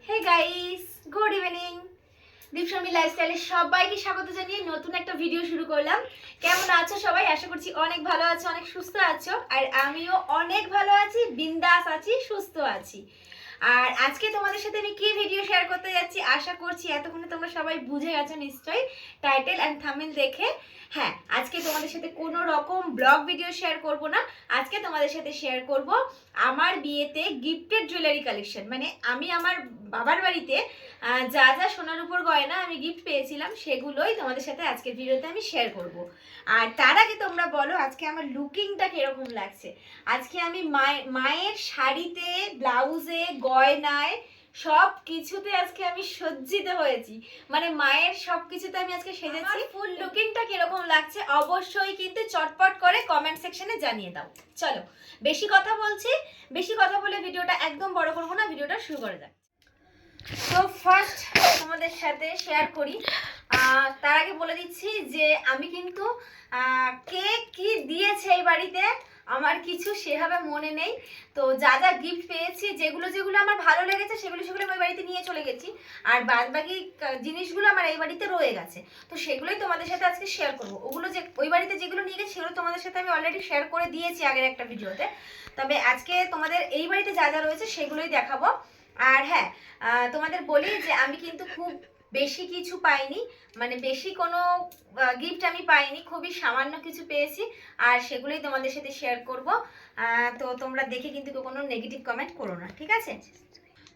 হে guys, good evening. Deepsharmi লাইফস্টাইলে সবাইকে স্বাগত জানিয়ে নতুন একটা ভিডিও শুরু করলাম। কেমন আছো সবাই? আশা করছি অনেক ভালো আছো, অনেক সুস্থ আছো। আর আমিও অনেক ভালো আছি, বিন্দাস আছি, সুস্থ আছি। আর আজকে তোমাদের সাথে আমি কি ভিডিও শেয়ার করতে যাচ্ছি আশা করছি এতক্ষণে তোমরা সবাই বুঝে গেছো নিশ্চয়ই টাইটেল অ্যান্ড থাম্বনেল দেখে। হ্যাঁ, আজকে তোমাদের সাথে কোনো রকম ব্লগ ভিডিও শেয়ার করব না। আজকে তোমাদের সাথে শেয়ার করব আমার বিয়েতে গিফটেড জুয়েলারি কালেকশন। মানে আমি আমার বাবার বাড়িতে যা যা সোনার উপর গয়না আমি গিফট পেয়েছিলাম সেগুলোই তোমাদের সাথে আজকের ভিডিওতে আমি শেয়ার করব। আর তার আগে তোমরা বলো আজকে আমার লুকিংটা কিরকম লাগছে। আজকে আমি মায়ের শাড়িতে, ব্লাউজে, গয়নায় সব কিছুতে আজকে আমি সজ্জিত হয়েছি। মানে মায়ের সব কিছুতে আমি আজকে সেজেছি। ফুল লুকিংটা কিরকম লাগছে অবশ্যই কিন্তু চটপট করে কমেন্ট সেকশনে জানিয়ে দাও। চলো, বেশি কথা বলছি, বেশি কথা বলে ভিডিওটা একদম বড় করবো না, ভিডিওটা শুরু করে যাক। তো ফার্স্ট তোমাদের সাথে শেয়ার করি, তার আগে বলে দিচ্ছি যে আমি কিন্তু কে কি দিয়েছে এই বাড়িতে আমার কিছু সেভাবে মনে নেই। তো যা যা গিফট পেয়েছি, যেগুলো যেগুলো আমার ভালো লেগেছে সেগুলো সেগুলো আমি বাড়িতে নিয়ে চলে গেছি। আর বাদ বাকি জিনিসগুলো আমার এই বাড়িতে রয়ে গেছে, তো সেগুলোই তোমাদের সাথে আজকে শেয়ার করবো। ওগুলো যে ওই বাড়িতে যেগুলো নিয়ে গেছি সেগুলো তোমাদের সাথে আমি অলরেডি শেয়ার করে দিয়েছি আগের একটা ভিডিওতে। তবে আজকে তোমাদের এই বাড়িতে যা যা রয়েছে সেগুলোই দেখাবো। আর হ্যাঁ, তোমাদের বলি যে আমি কিন্তু খুব বেশি কিছু পাইনি, মানে বেশি কোনো গিফট আমি পাইনি, খুবই সামান্য কিছু পেয়েছি। আর সেগুলোই তোমাদের সাথে শেয়ার করব। তো তোমরা দেখে কিন্তু কোনো নেগেটিভ কমেন্ট করো না, ঠিক আছে?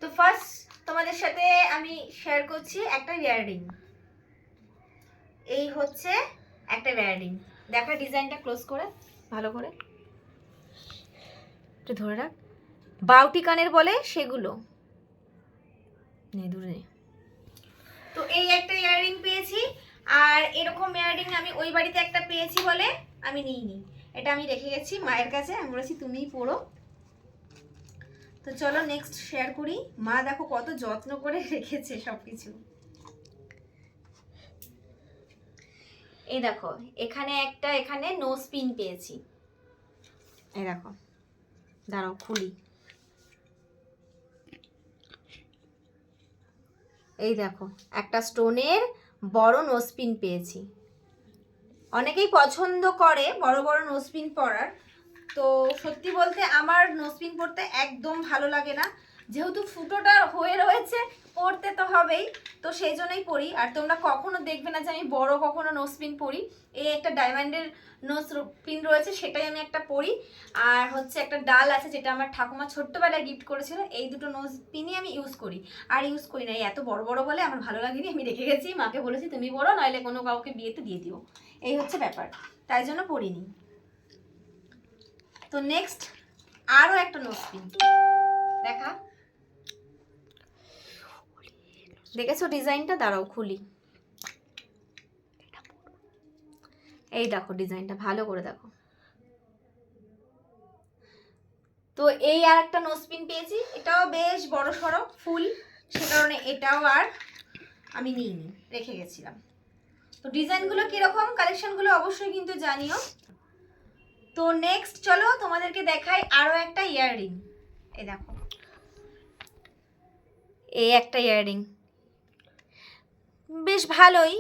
তো ফার্স্ট তোমাদের সাথে আমি শেয়ার করছি একটা ইয়াররিং। এই হচ্ছে একটা ইয়াররিং। দেখো ডিজাইনটা ক্লোজ করে ভালো করে একটু ধরে রাখ। বাউটি কানের বলে সেগুলো, দূরে। তো এই একটা ইয়াররিং পেয়েছি। আর এরকম ইয়াররিং আমি ওই বাড়িতে একটা পেয়েছি বলে আমি নিইনি, এটা আমি রেখে গেছি মায়ের কাছে। আমি বলেছি তুমিই পড়ো। তো চলো নেক্সট শেয়ার করি। মা দেখো কত যত্ন করে রেখেছে সবকিছু। এই দেখো এখানে একটা, এখানে নোজ পিন পেয়েছি। এই দেখো, দাঁড়াও খুলি। এই দেখো একটা স্টোনের বড় নোজপিন পেয়েছি। অনেকেই পছন্দ করে বড় বড় নোজপিন পরার। তো সত্যি বলতে আমার নোজপিন পরতে একদম ভালো লাগে না, যেহেতু ফুটোটা হয়ে রয়েছে পরতে তো হবেই, তো সেই জন্যই পরি। আর তোমরা কখনো দেখবে না যে আমি বড় কখনো নোজপিন পরি। এই একটা ডায়মন্ডের নোজ পিন রয়েছে, সেটাই আমি একটা পরি। আর হচ্ছে একটা ডাল আছে যেটা আমার ঠাকুমা ছোট্টবেলায় গিফট করেছিল। এই দুটো নোজ পিনই আমি ইউজ করি। আর ইউজ করি না, এই এত বড় বড় বলে আমার ভালো লাগেনি, আমি রেখে গেছি। মাকে বলেছি তুমি পরো, নইলে কোনো কাউকে বিয়েতে দিয়ে দিও। এই হচ্ছে ব্যাপার, তাই জন্য পরিনি। তো নেক্সট আরো একটা নোজপিন দেখা, দেখেছো ডিজাইনটা? দাঁড়াও খুলি। এই দেখো ডিজাইনটা ভালো করে দেখো। তো এই আর একটা নোজপিন পেয়েছি, এটাও বেশ বড় সড়ো ফুল, সে কারণে এটাও আর আমি নিইনি, রেখে গেছিলাম। তো ডিজাইনগুলো কিরকম, কালেকশনগুলো অবশ্যই কিন্তু জানিও। তো নেক্সট চলো তোমাদেরকে দেখাই আরো একটা ইয়াররিং। এই দেখো এই একটা ইয়াররিং বেশ ভালোই।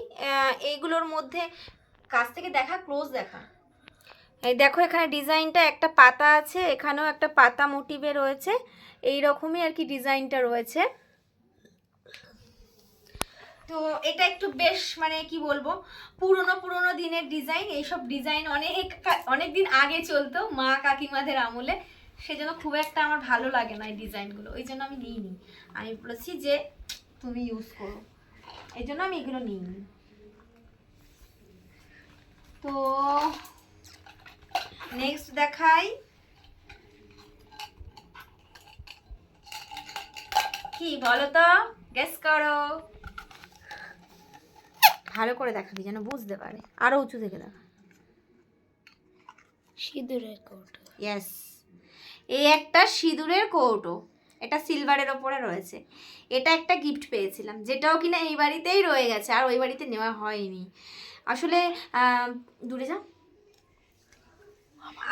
এইগুলোর মধ্যে কাছ থেকে দেখা, ক্লোজ দেখা। এই দেখো এখানে ডিজাইনটা একটা পাতা আছে, এখানেও একটা পাতা মোটিভে রয়েছে, এই রকমই আর কি ডিজাইনটা রয়েছে। তো এটা একটু বেশ মানে কি বলবো, পুরনো পুরনো দিনের ডিজাইন। এইসব ডিজাইন অনেক অনেক দিন আগে চলতো মা কাকিমাদের আমলে, সেজন্য খুব একটা আমার ভালো লাগে না এই ডিজাইনগুলো, ওই জন্য আমি নিইনি। আমি বলেছি যে তুমি ইউজ করো, এই জন্য আমি এগুলো নিইনি। তো নেক্সট দেখাই, কি বলো তো, গেস করো। ভালো করে দেখাবি যেন বুঝতে পারে, আরো উঁচু থেকে দেখা। সিঁদুরের কৌটো। ইয়েস, এই একটা সিঁদুরের কৌটো, এটা সিলভারের ওপরে রয়েছে। এটা একটা গিফট পেয়েছিলাম, যেটাও কিনা এই বাড়িতেই রয়ে গেছে, আর ওই বাড়িতে নেওয়া হয়নি। আসলে দূরে যা,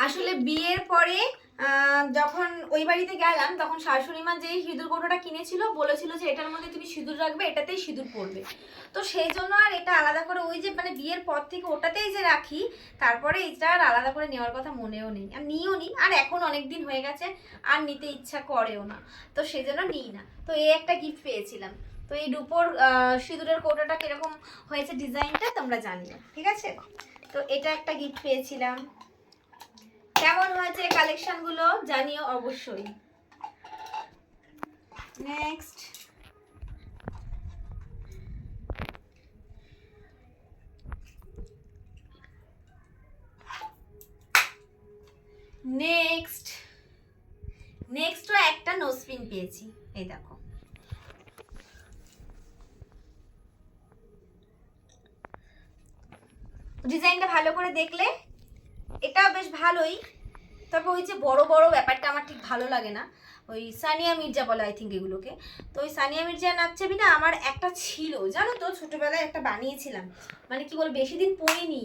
আসলে বিয়ের পরে যখন ওই বাড়িতে গেলাম তখন শাশুড়ি মা যেই সিঁদুর কৌটোটা কিনেছিল বলেছিল যে এটার মধ্যে তুমি সিঁদুর রাখবে, এটাতেই সিঁদুর পড়বে। তো সেই জন্য আর এটা আলাদা করে ওই যে মানে বিয়ের পর থেকে ওটাতেই যে রাখি, তারপরে এটা আর আলাদা করে নেওয়ার কথা মনেও নেই, আর নিও নি। আর এখন অনেক দিন হয়ে গেছে আর নিতে ইচ্ছা করেও না, তো সেই জন্য নিই না। তো এই একটা গিফট পেয়েছিলাম। তো এই রূপোর সিঁদুরের কৌটোটা কিরকম হয়েছে ডিজাইনটা তোমরা জানিও, ঠিক আছে? তো এটা একটা গিফট পেয়েছিলাম। কেমন হয়েছে কালেকশনগুলো জানিও অবশ্যই। নেক্সট নেক্সট নেক্সটও একটা নোজপিন পেয়েছি, এই দেখো। ডিজাইনটা ভালো করে দেখলে এটা বেশ ভালোই, তবে ওই যে বড় বড় ব্যাপারটা আমার ঠিক ভালো লাগে না। ওই সানিয়া মির্জা বলে আই থিঙ্ক এগুলোকে। তো ওই সানিয়া মির্জা নাচছাবি না আমার একটা ছিল, জানো তো, ছোটবেলায় একটা বানিয়েছিলাম। মানে কি বল, বেশি দিন পরিনি,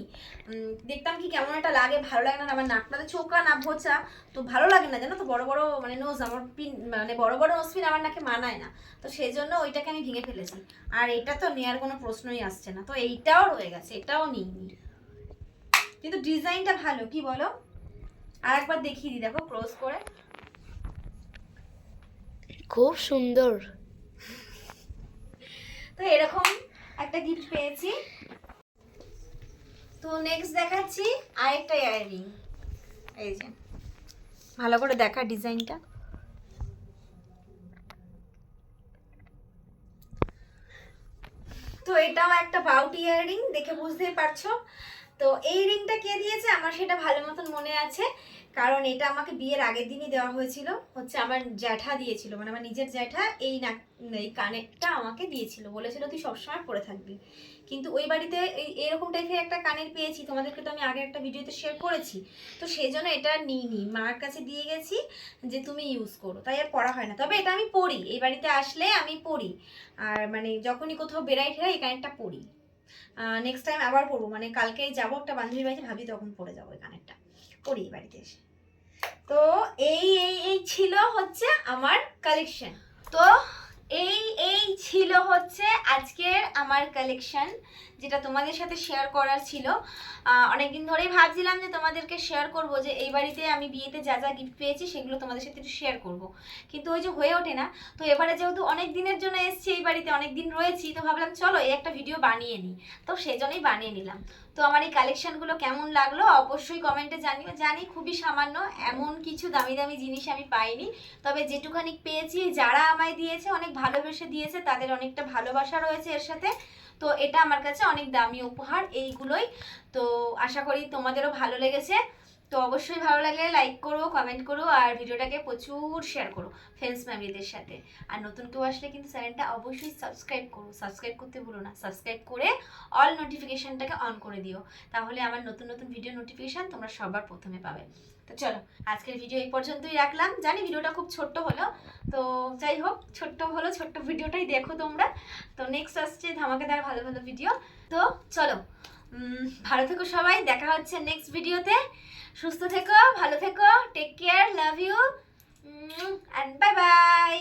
দেখতাম কি কেমন একটা লাগে, ভালো লাগে না। আমার নাকটা তো চোখা না ভোচা, তো ভালো লাগে না, জানো তো। বড় বড় মানে নোজ আমার পিন, মানে বড় বড় নোজ পিন আমার নাকে মানায় না, তো সেই জন্য ওইটাকে আমি ভেঙে ফেলেছি। আর এটা তো নেওয়ার কোনো প্রশ্নই আসছে না, তো এইটাও রয়ে গেছে, এটাও নিইনি। কিন্তু ডিজাইনটা ভালো, কি বলো? আর একবার দেখিয়ে দিই, দেখো ক্লোজ করে, খুব সুন্দর। তো এরকম একটা গিফট পেয়েছি। তো নেক্সট দেখাচ্ছি আরেকটা ইয়াররিং। এই যে ভালো করে দেখা ডিজাইনটা, তো এটাও একটা বাউটি ইয়াররিং, দেখে বুঝতেই পারছো। তো এই রিংটা কে দিয়েছে আমার সেটা ভালো মতন মনে আছে, কারণ এটা আমাকে বিয়ের আগের দিনই দেওয়া হয়েছিল। হচ্ছে আমার জ্যাঠা দিয়েছিল, মানে আমার নিজের জ্যাঠা এই কানেরটা আমাকে দিয়েছিল, বলেছিল তুই সবসময় পরে থাকবি। কিন্তু ওই বাড়িতে এরকম টাইপের একটা কানের পেয়েছি, তোমাদেরকে তো আমি আগে একটা ভিডিওতে শেয়ার করেছি, তো সেই জন্য এটা নিইনি, মার কাছে দিয়ে গেছি যে তুমি ইউজ করো, তাই আর পরা হয় না। তবে এটা আমি পরি, এই বাড়িতে আসলে আমি পরি, আর মানে যখনই কোথাও বেড়াই ঠেরাই এই কানেরটা পরি। নেক্সট টাইম আবার পরবো, মানে কালকেই যাবো একটা বান্ধবীর বাড়িতে, ভাবি তখন পরে যাবো এই কানেরটা, পরি এই বাড়িতে এসে। তো এই এই এই ছিল হচ্ছে আমার কালেকশন। তো এই ছিল হচ্ছে আজকের আমার কালেকশন, যেটা তোমাদের সাথে শেয়ার করার ছিল। অনেকদিন ধরেই ভাবছিলাম যে তোমাদেরকে শেয়ার করব, যে এই বাড়িতে আমি বিয়েতে যা যা গিফট পেয়েছি সেগুলো তোমাদের সাথে একটু শেয়ার করব, কিন্তু ওই যে হয়ে ওঠে না। তো এবারে যেহেতু অনেক দিনের জন্য এসেছি এই বাড়িতে, অনেক দিন রয়েছি, তো ভাবলাম চলো এই একটা ভিডিও বানিয়ে নিই, তো সেই জন্যই বানিয়ে নিলাম। তো আমার এই কালেকশনগুলো কেমন লাগলো অবশ্যই কমেন্টে জানিও। জানি খুবই সামান্য, এমন কিছু দামি দামি জিনিস আমি পাইনি, তবে যেটুখানি পেয়েছি, যারা আমায় দিয়েছে অনেক ভালোবেসে দিয়েছে, তাদের অনেকটা ভালোবাসা রয়েছে এর সাথে। তো এটা আমার কাছে অনেক দামি উপহার এইগুলোই। তো আশা করি তোমাদেরও ভালো লেগেছে। তো অবশ্যই ভালো লাগলে লাইক করো, কমেন্ট করো, আর ভিডিওটাকে প্রচুর শেয়ার করো ফ্রেন্ডস ফ্যামিলিদের সাথে। আর নতুন কেউ আসলে কিন্তু চ্যানেলটা অবশ্যই সাবস্ক্রাইব করো, সাবস্ক্রাইব করতে ভুলো না। সাবস্ক্রাইব করে অল নোটিফিকেশনটাকে অন করে দিও, তাহলে আমার নতুন নতুন ভিডিও নোটিফিকেশন তোমরা সবার প্রথমে পাবে। তো চলো আজকের ভিডিও এই পর্যন্তই রাখলাম। জানি ভিডিওটা খুব ছোট্ট হলো, তো যাই হোক, ছোট্ট হলো, ছোট্ট ভিডিওটাই দেখো তোমরা। তো নেক্সট আসছে ধামাকাদার ভালো ভালো ভিডিও। তো চলো, ভালো থেকো সবাই, দেখা হচ্ছে নেক্সট ভিডিওতে। সুস্থ থেকো, ভালো থেকো, take care, love you, and bye by.